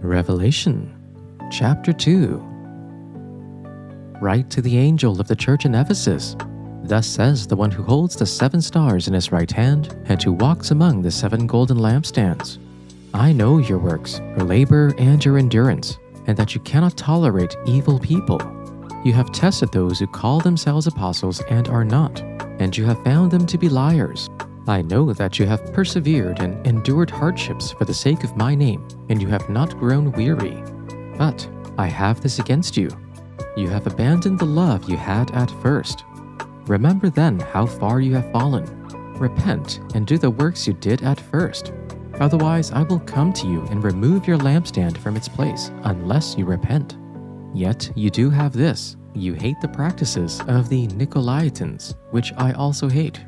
Revelation Chapter 2. Write to the angel of the church in Ephesus. Thus says the one who holds the 7 stars in his right hand and who walks among the 7 golden lampstands. I know your works, your labor, and your endurance, and that you cannot tolerate evil people. You have tested those who call themselves apostles and are not, and you have found them to be liars. I know that you have persevered and endured hardships for the sake of my name, and you have not grown weary. But I have this against you. You have abandoned the love you had at first. Remember then how far you have fallen. Repent and do the works you did at first. Otherwise I will come to you and remove your lampstand from its place, unless you repent. Yet you do have this. You hate the practices of the Nicolaitans, which I also hate.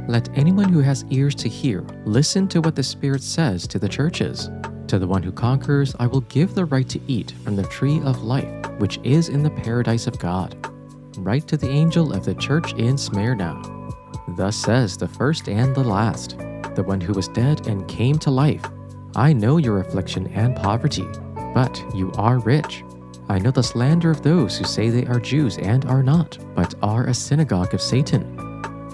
Let anyone who has ears to hear listen to what the Spirit says to the churches. To the one who conquers, I will give the right to eat from the tree of life, which is in the paradise of God. Write to the angel of the church in Smyrna. Thus says the first and the last, the one who was dead and came to life. I know your affliction and poverty, but you are rich. I know the slander of those who say they are Jews and are not, but are a synagogue of Satan.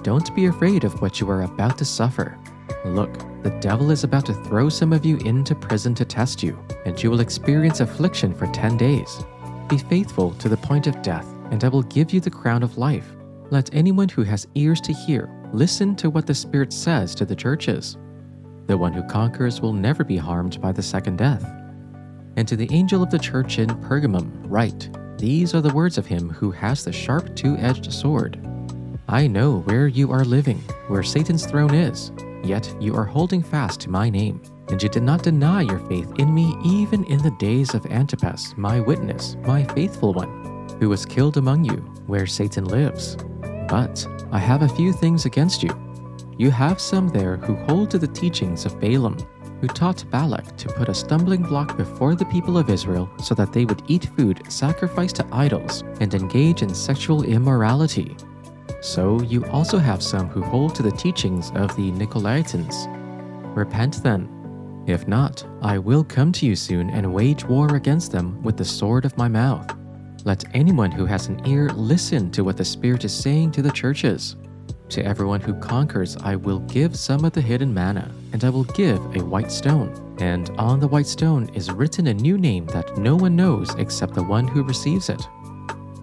Don't be afraid of what you are about to suffer. Look, the devil is about to throw some of you into prison to test you, and you will experience affliction for 10 days. Be faithful to the point of death, and I will give you the crown of life. Let anyone who has ears to hear listen to what the Spirit says to the churches. The one who conquers will never be harmed by the second death. And to the angel of the church in Pergamum write, these are the words of him who has the sharp 2-edged sword. I know where you are living, where Satan's throne is, yet you are holding fast to my name, and you did not deny your faith in me even in the days of Antipas, my witness, my faithful one, who was killed among you, where Satan lives. But I have a few things against you. You have some there who hold to the teachings of Balaam, who taught Balak to put a stumbling block before the people of Israel so that they would eat food sacrificed to idols and engage in sexual immorality. So you also have some who hold to the teachings of the Nicolaitans. Repent then. If not, I will come to you soon and wage war against them with the sword of my mouth. Let anyone who has an ear listen to what the Spirit is saying to the churches. To everyone who conquers, I will give some of the hidden manna, and I will give a white stone. And on the white stone is written a new name that no one knows except the one who receives it.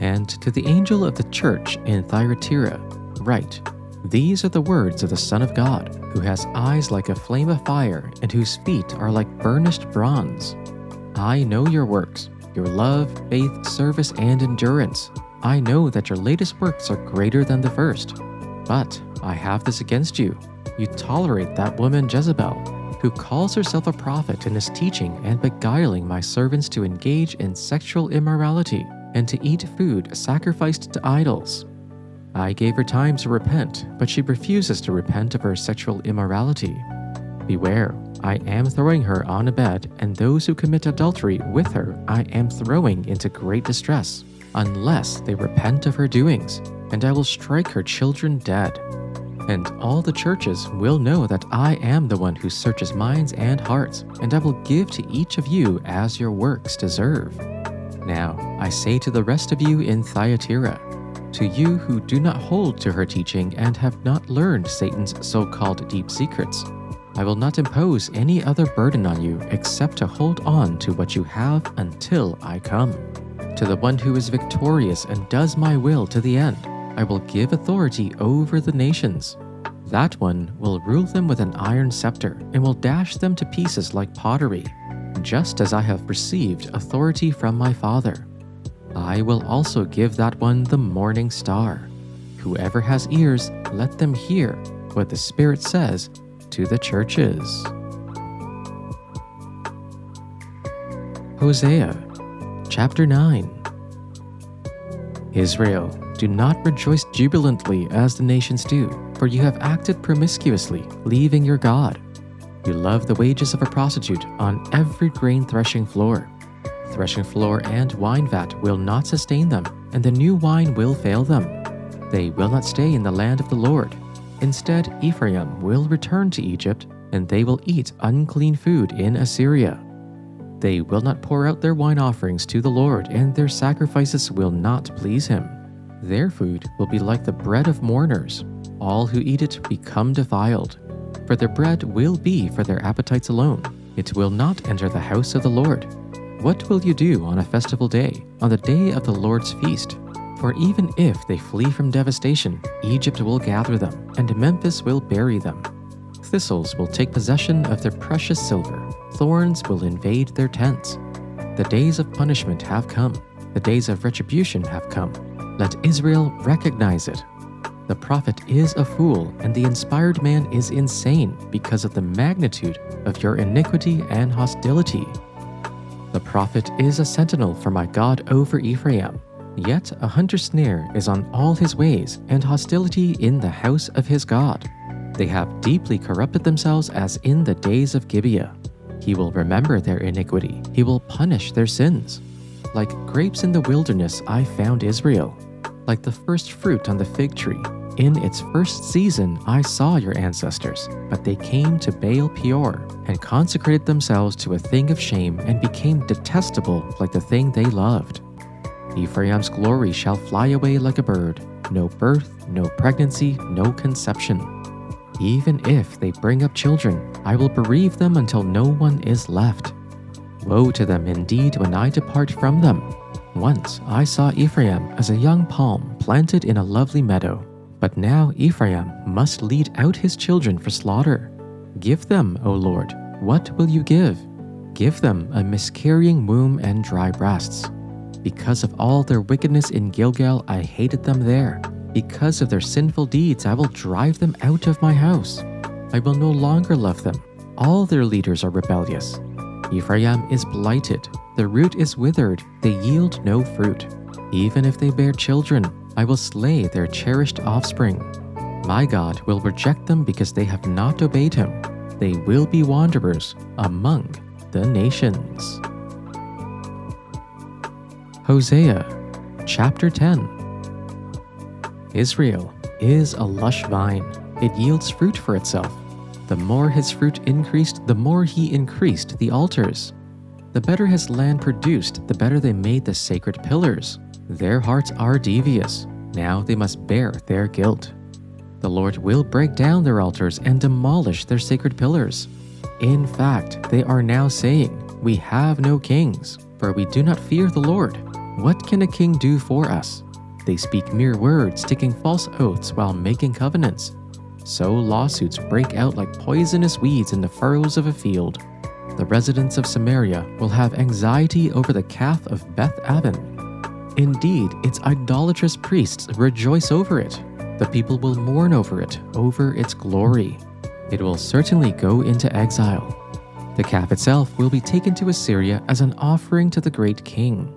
And to the angel of the church in Thyatira, write, these are the words of the Son of God, who has eyes like a flame of fire and whose feet are like burnished bronze. I know your works, your love, faith, service, and endurance. I know that your latest works are greater than the first. But I have this against you. You tolerate that woman Jezebel, who calls herself a prophet and is teaching and beguiling my servants to engage in sexual immorality and to eat food sacrificed to idols. I gave her time to repent, but she refuses to repent of her sexual immorality. Beware, I am throwing her on a bed, and those who commit adultery with her I am throwing into great distress, unless they repent of her doings, and I will strike her children dead. And all the churches will know that I am the one who searches minds and hearts, and I will give to each of you as your works deserve. Now, I say to the rest of you in Thyatira, to you who do not hold to her teaching and have not learned Satan's so-called deep secrets, I will not impose any other burden on you except to hold on to what you have until I come. To the one who is victorious and does my will to the end, I will give authority over the nations. That one will rule them with an iron scepter and will dash them to pieces like pottery, just as I have received authority from my Father. I will also give that one the morning star. Whoever has ears, let them hear what the Spirit says to the churches. Hosea Chapter 9. Israel, do not rejoice jubilantly as the nations do, for you have acted promiscuously, leaving your God. You love the wages of a prostitute on every grain threshing floor. Threshing floor and wine vat will not sustain them, and the new wine will fail them. They will not stay in the land of the Lord. Instead, Ephraim will return to Egypt, and they will eat unclean food in Assyria. They will not pour out their wine offerings to the Lord, and their sacrifices will not please him. Their food will be like the bread of mourners. All who eat it become defiled. For their bread will be for their appetites alone. It will not enter the house of the Lord. What will you do on a festival day, on the day of the Lord's feast? For even if they flee from devastation, Egypt will gather them, and Memphis will bury them. Thistles will take possession of their precious silver. Thorns will invade their tents. The days of punishment have come. The days of retribution have come. Let Israel recognize it. The prophet is a fool, and the inspired man is insane because of the magnitude of your iniquity and hostility. The prophet is a sentinel for my God over Ephraim. Yet a hunter's snare is on all his ways, and hostility in the house of his God. They have deeply corrupted themselves as in the days of Gibeah. He will remember their iniquity. He will punish their sins. Like grapes in the wilderness, I found Israel. Like the first fruit on the fig tree. In its first season, I saw your ancestors, but they came to Baal Peor and consecrated themselves to a thing of shame and became detestable like the thing they loved. Ephraim's glory shall fly away like a bird. No birth, no pregnancy, no conception. Even if they bring up children, I will bereave them until no one is left. Woe to them indeed when I depart from them. Once I saw Ephraim as a young palm planted in a lovely meadow, but now Ephraim must lead out his children for slaughter. Give them, O Lord, what will you give? Give them a miscarrying womb and dry breasts. Because of all their wickedness in Gilgal, I hated them there. Because of their sinful deeds, I will drive them out of my house. I will no longer love them. All their leaders are rebellious. Ephraim is blighted. The root is withered. They yield no fruit. Even if they bear children, I will slay their cherished offspring. My God will reject them because they have not obeyed him. They will be wanderers among the nations. Hosea Chapter 10. Israel is a lush vine. It yields fruit for itself. The more his fruit increased, the more he increased the altars. The better his land produced, the better they made the sacred pillars. Their hearts are devious. Now they must bear their guilt. The Lord will break down their altars and demolish their sacred pillars. In fact, they are now saying, "We have no kings, for we do not fear the Lord. What can a king do for us?" They speak mere words, taking false oaths while making covenants. So lawsuits break out like poisonous weeds in the furrows of a field. The residents of Samaria will have anxiety over the calf of Beth Aven. Indeed, its idolatrous priests rejoice over it. The people will mourn over it, over its glory. It will certainly go into exile. The calf itself will be taken to Assyria as an offering to the great king.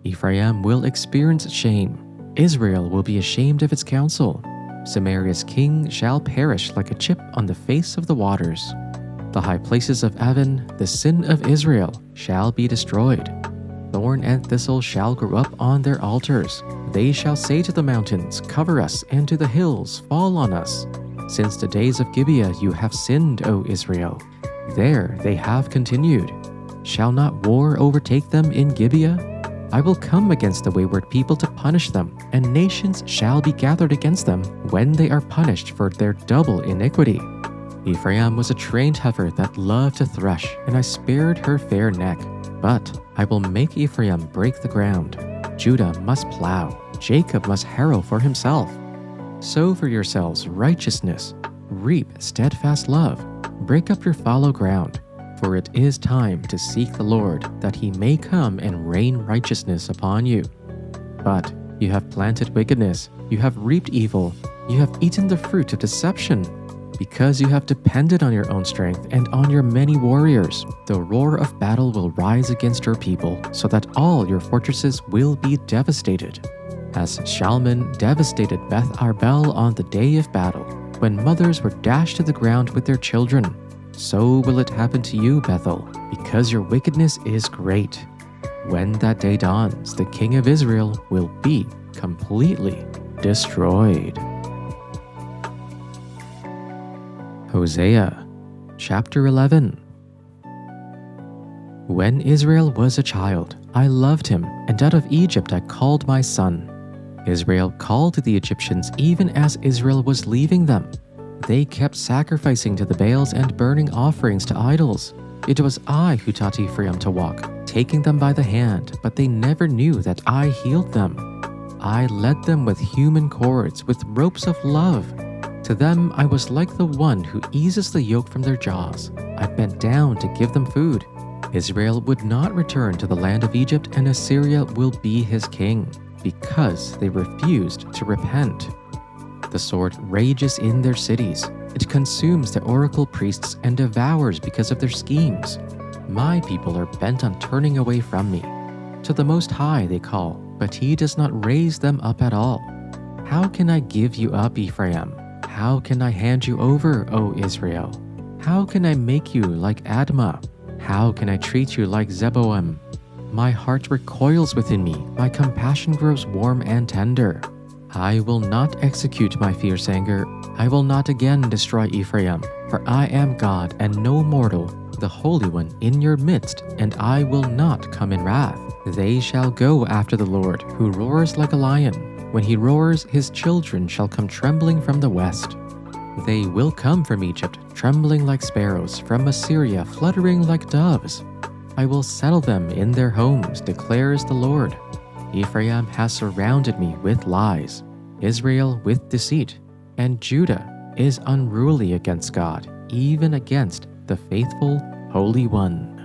Ephraim will experience shame. Israel will be ashamed of its counsel. Samaria's king shall perish like a chip on the face of the waters. The high places of Aven, the sin of Israel, shall be destroyed. Thorn and thistle shall grow up on their altars. They shall say to the mountains, "Cover us," and to the hills, "Fall on us." Since the days of Gibeah you have sinned, O Israel. There they have continued. Shall not war overtake them in Gibeah? I will come against the wayward people to punish them, and nations shall be gathered against them when they are punished for their double iniquity. Ephraim was a trained heifer that loved to thresh, and I spared her fair neck. But I will make Ephraim break the ground. Judah must plow. Jacob must harrow for himself. Sow for yourselves righteousness. Reap steadfast love. Break up your fallow ground. For it is time to seek the Lord, that he may come and rain righteousness upon you. But you have planted wickedness. You have reaped evil. You have eaten the fruit of deception. Because you have depended on your own strength and on your many warriors, the roar of battle will rise against your people, so that all your fortresses will be devastated. As Shalman devastated Beth Arbel on the day of battle, when mothers were dashed to the ground with their children, so will it happen to you, Bethel, because your wickedness is great. When that day dawns, the king of Israel will be completely destroyed. Hosea Chapter 11. When Israel was a child, I loved him, and out of Egypt I called my son. Israel called to the Egyptians even as Israel was leaving them. They kept sacrificing to the Baals and burning offerings to idols. It was I who taught Ephraim to walk, taking them by the hand, but they never knew that I healed them. I led them with human cords, with ropes of love. To them I was like the one who eases the yoke from their jaws. I bent down to give them food. Israel would not return to the land of Egypt, and Assyria will be his king, because they refused to repent. The sword rages in their cities. It consumes the oracle priests and devours because of their schemes. My people are bent on turning away from me. To the Most High they call, but he does not raise them up at all. How can I give you up, Ephraim? How can I hand you over, O Israel? How can I make you like Admah? How can I treat you like Zeboim? My heart recoils within me, my compassion grows warm and tender. I will not execute my fierce anger. I will not again destroy Ephraim, for I am God and no mortal, the Holy One in your midst, and I will not come in wrath. They shall go after the Lord, who roars like a lion. When he roars, his children shall come trembling from the west. They will come from Egypt, trembling like sparrows, from Assyria, fluttering like doves. I will settle them in their homes, declares the Lord. Ephraim has surrounded me with lies, Israel with deceit, and Judah is unruly against God, even against the faithful Holy One.